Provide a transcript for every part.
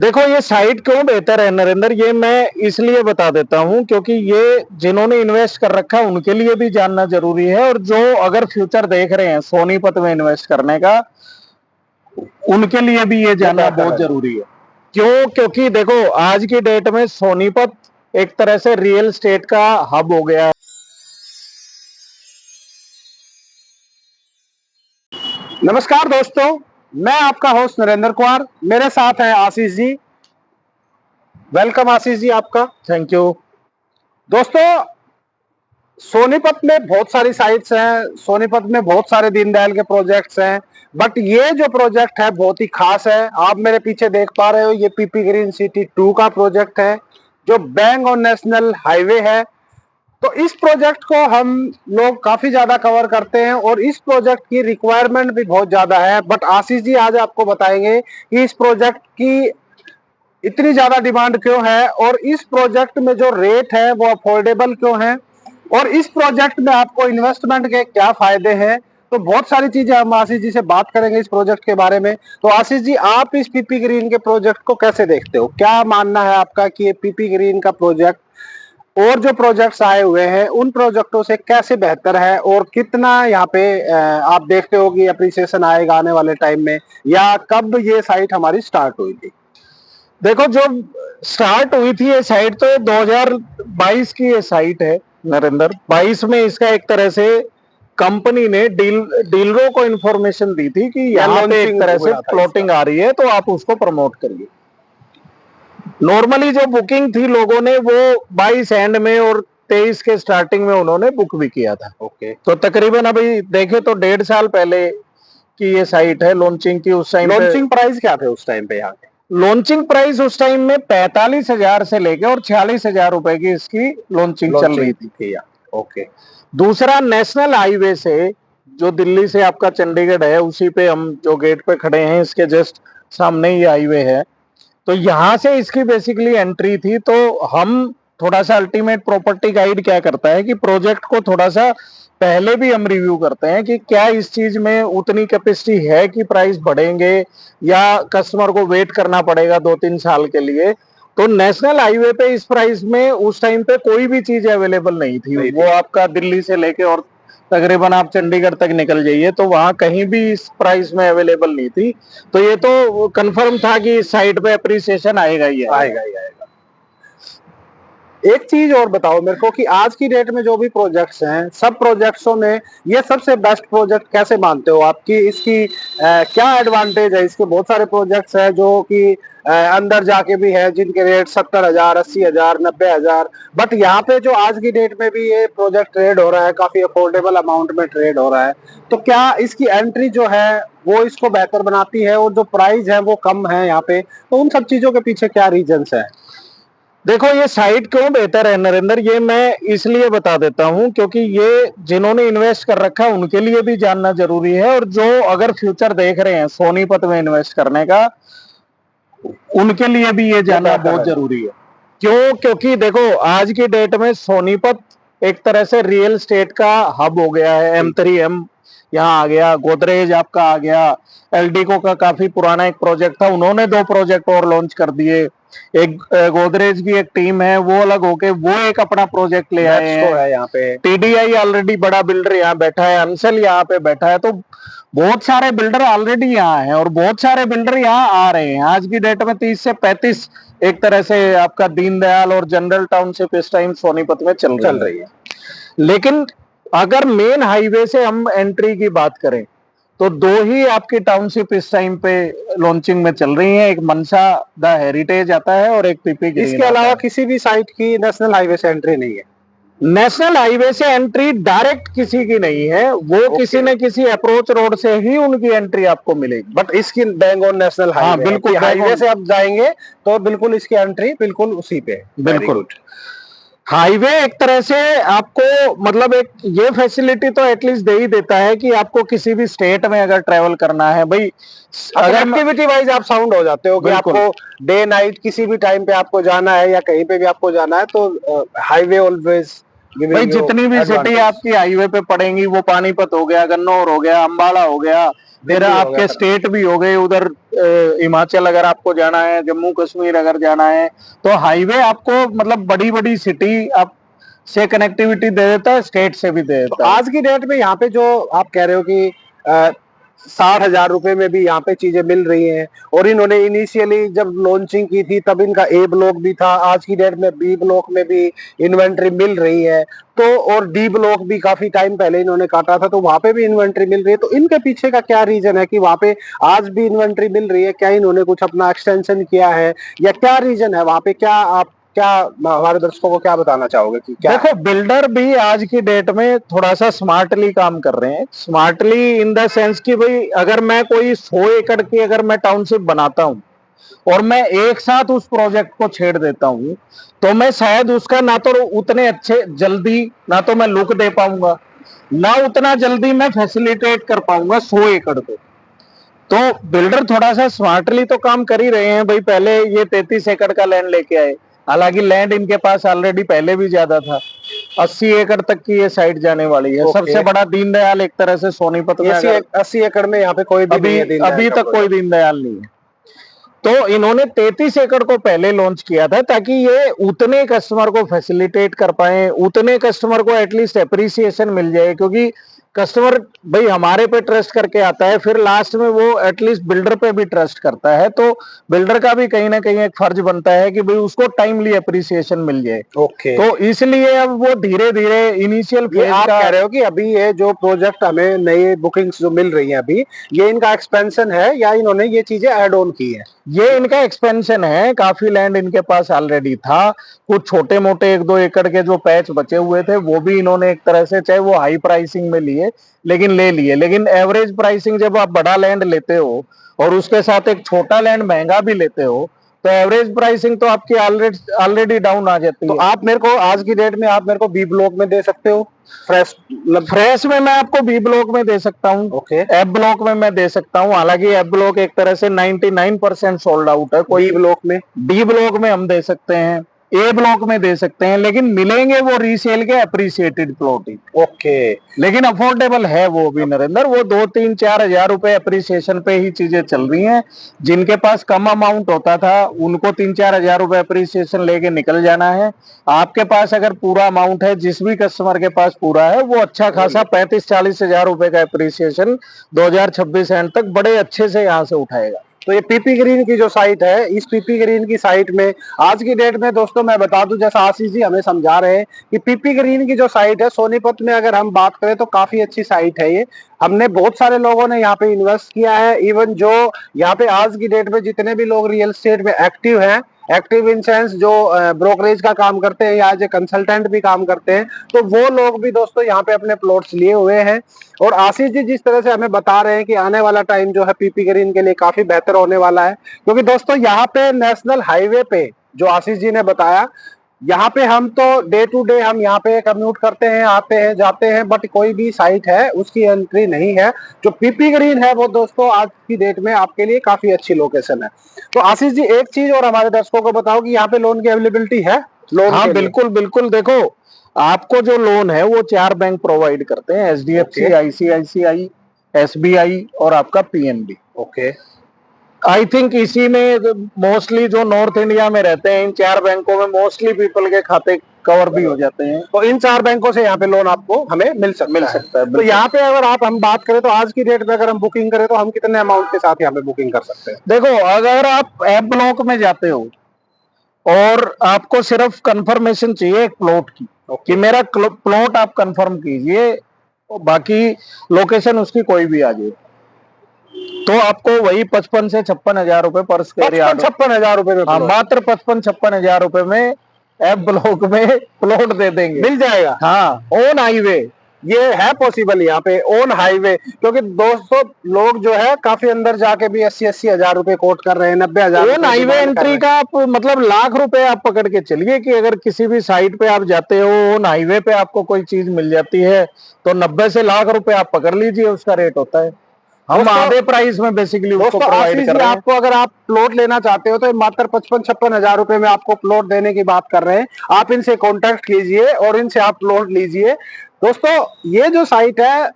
देखो ये साइट क्यों बेहतर है नरेंद्र, ये मैं इसलिए बता देता हूं क्योंकि ये जिन्होंने इन्वेस्ट कर रखा है उनके लिए भी जानना जरूरी है, और जो अगर फ्यूचर देख रहे हैं सोनीपत में इन्वेस्ट करने का उनके लिए भी ये जानना बहुत जरूरी है। क्यों? क्योंकि देखो आज की डेट में सोनीपत एक तरह से रियल एस्टेट का हब हो गया है। नमस्कार दोस्तों, मैं आपका होस्ट नरेंद्र कुमार, मेरे साथ हैं आशीष जी। वेलकम आशीष जी आपका। थैंक यू दोस्तों, सोनीपत में बहुत सारी साइट्स हैं, सोनीपत में बहुत सारे दीनदयाल के प्रोजेक्ट्स हैं, बट ये जो प्रोजेक्ट है बहुत ही खास है। आप मेरे पीछे देख पा रहे हो, ये पीपी ग्रीन सिटी 2 का प्रोजेक्ट है जो बैंक और नेशनल हाईवे है। तो इस प्रोजेक्ट को हम लोग काफी ज्यादा कवर करते हैं और इस प्रोजेक्ट की रिक्वायरमेंट भी बहुत ज्यादा है। बट आशीष जी आज आपको बताएंगे कि इस प्रोजेक्ट की इतनी ज्यादा डिमांड क्यों है और इस प्रोजेक्ट में जो रेट है वो अफोर्डेबल क्यों है और इस प्रोजेक्ट में आपको इन्वेस्टमेंट के क्या फायदे हैं। तो बहुत सारी चीजें हम आशीष जी से बात करेंगे इस प्रोजेक्ट के बारे में। तो आशीष जी, आप इस पीपी ग्रीन के प्रोजेक्ट को कैसे देखते हो? क्या मानना है आपका कि ये पीपी ग्रीन का प्रोजेक्ट और जो प्रोजेक्ट्स आए हुए हैं उन प्रोजेक्टों से कैसे बेहतर है और कितना यहाँ पे आप देखते हो कि अप्रिसिएशन आएगा आने वाले टाइम में, या कब ये साइट हमारी स्टार्ट हुई थी? देखो, जो स्टार्ट हुई थी ये साइट तो 2022 की ये साइट है नरेंद्र। 22 में इसका एक तरह से कंपनी ने डीलरों को इन्फॉर्मेशन दी थी कि यहाँ पे एक तरह से प्लॉटिंग आ रही है तो आप उसको प्रमोट करिए। नॉर्मली जो बुकिंग थी लोगों ने वो 22 एंड में और 23 के स्टार्टिंग में उन्होंने बुक भी किया था। ओके। तो तकरीबन अभी देखे तो 1.5 साल पहले की ये साइट है लॉन्चिंग की। उस टाइम लॉन्चिंग प्राइस क्या थे उस टाइम पे यहाँ के? लॉन्चिंग प्राइस उस टाइम में 45,000 से लेके और 46,000 रुपए की इसकी लॉन्चिंग चल रही थी। ओके। दूसरा, नेशनल हाईवे से जो दिल्ली से आपका चंडीगढ़ है उसी पे हम जो गेट पे खड़े हैं इसके जस्ट सामने ही हाईवे है, तो यहाँ से इसकी बेसिकली एंट्री थी। तो हम थोड़ा सा अल्टीमेट प्रॉपर्टी गाइड क्या करता है कि प्रोजेक्ट को थोड़ा सा पहले भी हम रिव्यू करते हैं कि क्या इस चीज में उतनी कैपेसिटी है कि प्राइस बढ़ेंगे या कस्टमर को वेट करना पड़ेगा 2-3 साल के लिए। तो नेशनल हाईवे पे इस प्राइस में उस टाइम पे कोई भी चीज अवेलेबल नहीं थी। वो आपका दिल्ली से लेके और तकरीबन आप चंडीगढ़ तक निकल जाइए तो वहां कहीं भी इस प्राइस में अवेलेबल नहीं थी। तो ये तो कंफर्म था कि इस साइट पे अप्रिसिएशन आएगा ही आएगा। एक चीज और बताओ मेरे को कि आज की डेट में जो भी प्रोजेक्ट्स हैं, सब प्रोजेक्ट्सों में ये सबसे बेस्ट प्रोजेक्ट कैसे मानते हो आपकी? इसकी क्या एडवांटेज है? इसके बहुत सारे प्रोजेक्ट्स हैं जो कि अंदर जाके भी है जिनके रेट 70,000, 80,000, 90,000, बट यहाँ पे जो आज की डेट में भी ये प्रोजेक्ट ट्रेड हो रहा है, काफी अफोर्डेबल अमाउंट में ट्रेड हो रहा है। तो क्या इसकी एंट्री जो है वो इसको बेहतर बनाती है और जो प्राइस है वो कम है यहाँ पे, तो उन सब चीजों के पीछे क्या रीजंस है? देखो ये साइट क्यों बेहतर है नरेंद्र, ये मैं इसलिए बता देता हूं क्योंकि ये जिन्होंने इन्वेस्ट कर रखा है उनके लिए भी जानना जरूरी है, और जो अगर फ्यूचर देख रहे हैं सोनीपत में इन्वेस्ट करने का उनके लिए भी ये जानना बहुत जरूरी है। क्यों? क्योंकि देखो आज की डेट में सोनीपत एक तरह से रियल एस्टेट का हब हो गया है। M3M यहाँ आ गया, गोदरेज आपका आ गया, एलडीको का काफी पुराना एक प्रोजेक्ट था, उन्होंने 2 प्रोजेक्ट और लॉन्च कर दिए। एक गोदरेज की एक टीम है वो अलग होके वो एक अपना प्रोजेक्ट ले आए हैं यहाँ पे। टीडीआई ऑलरेडी बड़ा बिल्डर यहाँ बैठा है, अंसल यहाँ पे बैठा है। तो बहुत सारे बिल्डर ऑलरेडी यहाँ हैं और बहुत सारे बिल्डर यहाँ आ रहे हैं। आज की डेट में 30 से 35 एक तरह से आपका दीनदयाल और जनरल टाउनशिप इस टाइम सोनीपत में चल रही है। लेकिन अगर मेन हाईवे से हम एंट्री की बात करें तो 2 ही आपकी टाउनशिप इस टाइम पे लॉन्चिंग में चल रही है। एक मनसा द हेरिटेज आता है और एक पीपी ग्रीन। इसके अलावा किसी भी साइट की नेशनल हाईवे से एंट्री नहीं है? नेशनल हाईवे से एंट्री डायरेक्ट किसी की नहीं है, वो किसी न किसी अप्रोच रोड से ही उनकी एंट्री आपको मिलेगी। बट इसकी बेंगोल नेशनल हाईवे, हाँ बिल्कुल, हाईवे से आप जाएंगे तो बिल्कुल इसकी एंट्री बिल्कुल उसी पे। बिल्कुल हाईवे एक तरह से आपको मतलब एक ये फैसिलिटी तो एटलीस्ट दे ही देता है कि आपको किसी भी स्टेट में अगर ट्रेवल करना है भाई, अगर एक्टिविटी वाइज आप साउंड हो जाते हो कि आपको डे नाइट किसी भी टाइम पे आपको जाना है या कहीं पे भी आपको जाना है तो हाईवे ऑलवेज भाई जितनी भी सिटी आपकी हाईवे पे पड़ेंगी, वो पानीपत हो गया, गन्नौर हो गया, अंबाला हो गया, फिर दिल्ली हो आपके गया, स्टेट भी हो गए उधर, हिमाचल अगर आपको जाना है, जम्मू कश्मीर अगर जाना है, तो हाईवे आपको मतलब बड़ी बड़ी सिटी आप से कनेक्टिविटी दे देता है, स्टेट से भी दे तो देता है। आज की डेट में यहाँ पे जो आप कह रहे हो कि 60,000 रुपए में भी यहाँ पे चीजें मिल रही हैं, और इन्होंने इनिशियली जब लॉन्चिंग की थी तब इनका ए ब्लॉक भी था, आज की डेट में बी ब्लॉक में भी इन्वेंट्री मिल रही है, तो और डी ब्लॉक भी काफी टाइम पहले इन्होंने काटा था तो वहां पे भी इन्वेंट्री मिल रही है। तो इनके पीछे का क्या रीजन है कि वहां पे आज भी इन्वेंट्री मिल रही है? क्या इन्होंने कुछ अपना एक्सटेंशन किया है, या क्या रीजन है वहां पे? क्या आप क्या हमारे दर्शकों को क्या बताना चाहोगे कि क्या देखो, बिल्डर भी आज की डेट में थोड़ा सा स्मार्टली काम कर रहे हैं। स्मार्टली इन द सेंस कि भाई अगर मैं कोई 100 एकड़ की अगर मैं टाउनशिप बनाता हूं और मैं एक साथ उस प्रोजेक्ट को छेड़ देता हूं, तो मैं शायद उसका ना तो उतने अच्छे जल्दी ना तो मैं लुक दे पाऊंगा, ना उतना जल्दी मैं फैसिलिटेट कर पाऊंगा 100 एकड़ को। तो बिल्डर थोड़ा सा स्मार्टली तो काम कर ही रहे हैं भाई। पहले ये 33 एकड़ का लैंड लेके आए, हालांकि लैंड इनके पास ऑलरेडी पहले भी ज्यादा था। 80 एकड़ तक की ये साइट जाने वाली है। सबसे बड़ा दीनदयाल एक तरह से सोनीपत में, अगर 80 एकड़ में यहाँ पे कोई भी नहीं अभी है दीनदयाल अभी का तक कोई प्रोजेक्ट? दीनदयाल नहीं है। तो इन्होंने 33 एकड़ को पहले लॉन्च किया था ताकि ये उतने कस्टमर को फैसिलिटेट कर पाए, उतने कस्टमर को एटलीस्ट एप्रिसिएशन मिल जाए, क्योंकि कस्टमर भाई हमारे पे ट्रस्ट करके आता है, फिर लास्ट में वो एटलीस्ट बिल्डर पे भी ट्रस्ट करता है। तो बिल्डर का भी कहीं ना कहीं एक फर्ज बनता है कि भाई उसको टाइमली एप्रिसिएशन मिल जाए। ओके, तो इसलिए अब वो धीरे धीरे इनिशियल ये फेज आप का, कह रहे हो कि अभी ये जो प्रोजेक्ट हमें नए बुकिंग्स जो मिल रही हैं अभी, ये इनका एक्सपेंशन है या इन्होंने ये चीजें ऐड ऑन की है? ये इनका एक्सपेंशन है। काफी लैंड इनके पास ऑलरेडी था। कुछ छोटे मोटे 1-2 एकड़ के जो पैच बचे हुए थे वो भी इन्होंने एक तरह से, चाहे वो हाई प्राइसिंग में लिए लेकिन ले लिए। लेकिन एवरेज प्राइसिंग जब आप बड़ा लैंड लेते हो और उसके साथ एक छोटा लैंड महंगा भी लेते हो, तो एवरेज प्राइसिंग तो आपकी ऑलरेडी ऑलरेडी डाउन आ जाती तो है। आप मेरे को आज की डेट में आप मेरे को बी ब्लॉक में दे सकते हो फ्रेश, मतलब? फ्रेश में मैं आपको बी ब्लॉक में दे सकता हूँ, ओके, एफ ब्लॉक में मैं दे सकता हूँ। हालांकि एफ ब्लॉक एक तरह से 99% सोल्ड आउट है। बी कोई ब्लॉक में? डी ब्लॉक में हम दे सकते हैं, ए ब्लॉक में दे सकते हैं, लेकिन मिलेंगे वो रीसेल के अप्रिसिएटेड प्लॉट ही। ओके, लेकिन अफोर्डेबल है वो भी नरेंद्र। वो 2-3-4 हजार रुपए अप्रिसिएशन पे ही चीजें चल रही हैं। जिनके पास कम अमाउंट होता था उनको 3-4 हजार रुपए अप्रिसिएशन लेके निकल जाना है। आपके पास अगर पूरा अमाउंट है, जिस भी कस्टमर के पास पूरा है, वो अच्छा खासा 35-40 हजार रुपए का अप्रिसिएशन 2026 एंड तक बड़े अच्छे से यहाँ से उठाएगा। तो ये पीपी ग्रीन की जो साइट है, इस पीपी ग्रीन की साइट में आज की डेट में दोस्तों मैं बता दूं, जैसा आशीष जी हमें समझा रहे हैं कि पीपी ग्रीन की जो साइट है सोनीपत में, अगर हम बात करें तो काफी अच्छी साइट है ये। हमने बहुत सारे लोगों ने यहाँ पे इन्वेस्ट किया है। इवन जो यहाँ पे आज की डेट में जितने भी लोग रियल एस्टेट में एक्टिव हैं, एक्टिव इन सेंस जो ब्रोकरेज का काम करते हैं या एज ए कंसल्टेंट भी काम करते हैं, तो वो लोग भी दोस्तों यहाँ पे अपने प्लॉट्स लिए हुए हैं। और आशीष जी जिस तरह से हमें बता रहे हैं कि आने वाला टाइम जो है पीपी ग्रीन के लिए काफी बेहतर होने वाला है, क्योंकि दोस्तों यहाँ पे नेशनल हाईवे पे जो आशीष जी ने बताया, यहाँ पे हम तो डे टू डे हम यहाँ पे कम्यूट करते हैं, आते हैं जाते हैं, बट कोई भी साइट है उसकी एंट्री नहीं है। जो पीपी ग्रीन है वो दोस्तों आज की डेट में आपके लिए काफी अच्छी लोकेशन है। तो आशीष जी एक चीज और हमारे दर्शकों को बताओ कि यहाँ पे लोन की अवेलेबिलिटी है? लोन हाँ के लिए? बिल्कुल बिल्कुल। देखो, आपको जो लोन है वो 4 बैंक प्रोवाइड करते हैं, एचडीएफसी, आईसीआईसीआई, एसबीआई और आपका पीएनबी। ओके, आई थिंक इसी में मोस्टली जो नॉर्थ इंडिया में रहते हैं इन 4 बैंकों में मोस्टली पीपल के खाते कवर भी हो जाते हैं। तो इन 4 बैंकों से यहाँ पे लोन आपको हमें मिल सकता है। तो यहाँ पे अगर हम बात करें तो आज की डेट में अगर हम बुकिंग करें तो हम कितने अमाउंट के साथ यहाँ पे बुकिंग कर सकते हैं? देखो, अगर आप एप ब्लॉक में जाते हो और आपको सिर्फ कंफर्मेशन चाहिए एक प्लॉट की, कि मेरा प्लॉट आप कंफर्म कीजिए, बाकी लोकेशन उसकी कोई भी आ जाए, तो आपको वही 55 से 56 हजार रुपए पर स्क्वायर यार्ड, 56 हजार रुपए में? हाँ, मात्र 55-56 हजार रुपए में एफ ब्लॉक में प्लॉट दे देंगे। मिल जाएगा? हाँ, ऑन हाईवे। ये है पॉसिबल यहाँ पे ऑन हाईवे? क्योंकि दोस्तों लोग जो है काफी अंदर जाके भी 80-80 हजार रुपए कोट कर रहे हैं, 90 हजार। ऑन हाईवे एंट्री का आप मतलब लाख रुपए आप पकड़ के चलिए कि अगर किसी भी साइट पे आप जाते हो, ऑन हाईवे पे आपको कोई चीज मिल जाती है, तो 90 से लाख रुपए आप पकड़ लीजिए, उसका रेट होता है। हम आधे प्राइस में बेसिकली उसको प्रोवाइड कर रहे हैं। आपको अगर आप प्लॉट लेना चाहते हो तो मात्र 55-56 हजार रुपए में आपको प्लॉट देने की बात कर रहे हैं। आप इनसे कांटेक्ट कीजिए और इनसे आप प्लॉट लीजिए। दोस्तों ये जो साइट है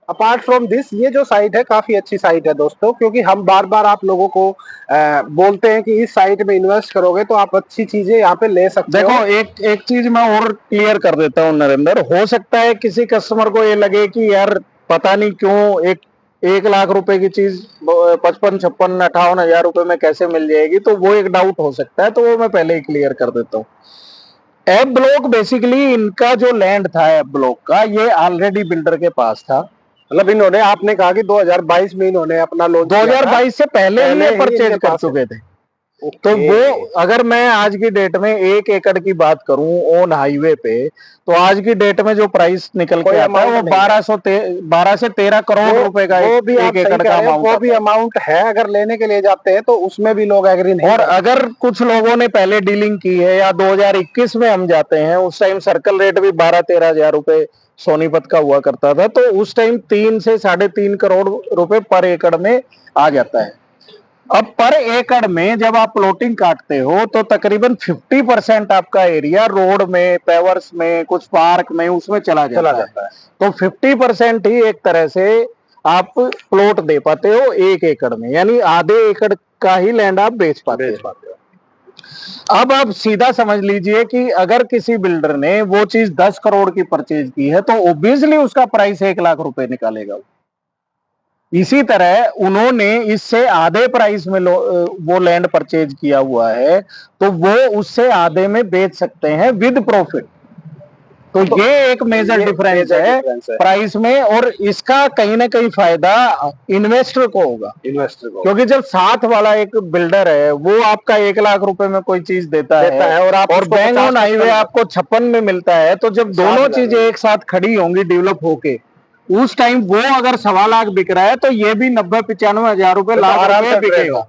अपार्ट फ्रॉम दिस, ये जो साइट है काफी अच्छी साइट है दोस्तों, क्योंकि हम बार बार आप लोगों को बोलते हैं कि इस साइट में इन्वेस्ट करोगे तो आप अच्छी चीजें यहाँ पे ले सकते हो। देखो, एक एक चीज मैं और क्लियर कर देता हूँ नरेंद्र। हो सकता है किसी कस्टमर को ये लगे कि यार पता नहीं क्यों 1 लाख रुपए की चीज 55, 56, 58 हजार रुपए में कैसे मिल जाएगी, तो वो एक डाउट हो सकता है, तो वो मैं पहले ही क्लियर कर देता हूँ। एफ ब्लॉक बेसिकली इनका जो लैंड था एफ ब्लॉक का, ये ऑलरेडी बिल्डर के पास था। मतलब इन्होंने, आपने कहा कि 2022 में इन्होंने अपना लॉन्च 2022 से पहले ही ये ही परचेज इनके कर पास है। चुके थे। तो वो, अगर मैं आज की डेट में 1 एकड़ की बात करूं ऑन हाईवे पे, तो आज की डेट में जो प्राइस निकल के आता है वो 12 से 13 करोड़ रुपए का वो भी आप 1 एकड़ का अमाउंट वो भी अमाउंट है। अगर लेने के लिए जाते हैं तो उसमें भी लोग एग्री नहीं और अगर कुछ लोगों ने पहले डीलिंग की है, या 2021 में हम जाते हैं, उस टाइम सर्कल रेट भी 12-13 हजार रुपए सोनीपत का हुआ करता था, तो उस टाइम 3 से 3.5 करोड़ रुपए पर एकड़ में आ जाता है। अब पर एकड़ में जब आप प्लॉटिंग काटते हो तो तकरीबन 50% आपका एरिया रोड में, पेवर्स में, कुछ पार्क में, उसमें चला जाता है। तो 50% ही एक तरह से आप प्लॉट दे पाते हो 1 एकड़ में, यानी आधे एकड़ का ही लैंड आप बेच पाते हो। अब आप सीधा समझ लीजिए कि अगर किसी बिल्डर ने वो चीज 10 करोड़ की परचेज की है, तो ऑब्वियसली उसका प्राइस 1 लाख रुपए निकालेगा। इसी तरह उन्होंने इससे आधे प्राइस में वो लैंड परचेज किया हुआ है, तो वो उससे आधे में बेच सकते हैं विद प्रॉफिट। तो ये एक मेजर डिफरेंस है प्राइस में, और इसका कहीं ना कहीं फायदा इन्वेस्टर को होगा। क्योंकि जब साथ वाला एक बिल्डर है, वो आपका 1 लाख रुपए में कोई चीज देता है और बैंक ऑन हाईवे आपको 56 में मिलता है, तो जब दोनों चीजें एक साथ खड़ी होंगी डेवलप होके, उस टाइम वो अगर 1.25 लाख बिक रहा है, तो ये भी 90-95 हजार रुपए, लाख रुपए बिकेगा।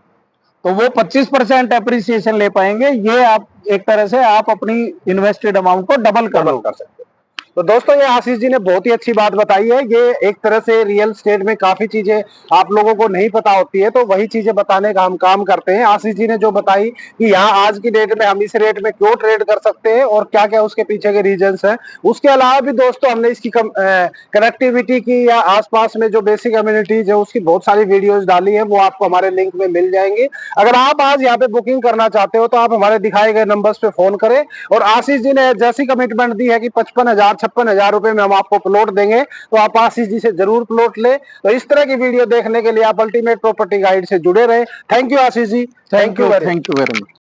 तो वो 25% एप्रिसिएशन ले पाएंगे। ये आप एक तरह से आप अपनी इन्वेस्टेड अमाउंट को डबल कर सकते हैं। तो दोस्तों, ये आशीष जी ने बहुत ही अच्छी बात बताई है। ये एक तरह से रियल एस्टेट में काफी चीजें आप लोगों को नहीं पता होती है, तो वही चीजें बताने का हम काम करते हैं। आशीष जी ने जो बताई कि यहाँ आज की डेट में हम इस रेट में क्यों ट्रेड कर सकते हैं और क्या क्या उसके पीछे के रीजंस हैं। उसके अलावा भी दोस्तों हमने इसकी कनेक्टिविटी की या आसपास में जो बेसिक कम्युनिटीज है उसकी बहुत सारी वीडियोज डाली है, वो आपको हमारे लिंक में मिल जाएंगे। अगर आप आज यहाँ पे बुकिंग करना चाहते हो तो आप हमारे दिखाए गए नंबर्स पे फोन करें। और आशीष जी ने जैसी कमिटमेंट दी है कि 55 हजार रुपए में हम आपको प्लॉट देंगे, तो आप आशीष जी से जरूर प्लॉट ले। तो इस तरह की वीडियो देखने के लिए आप अल्टीमेट प्रॉपर्टी गाइड से जुड़े रहे। Thank you Ashish ji, thank you very much.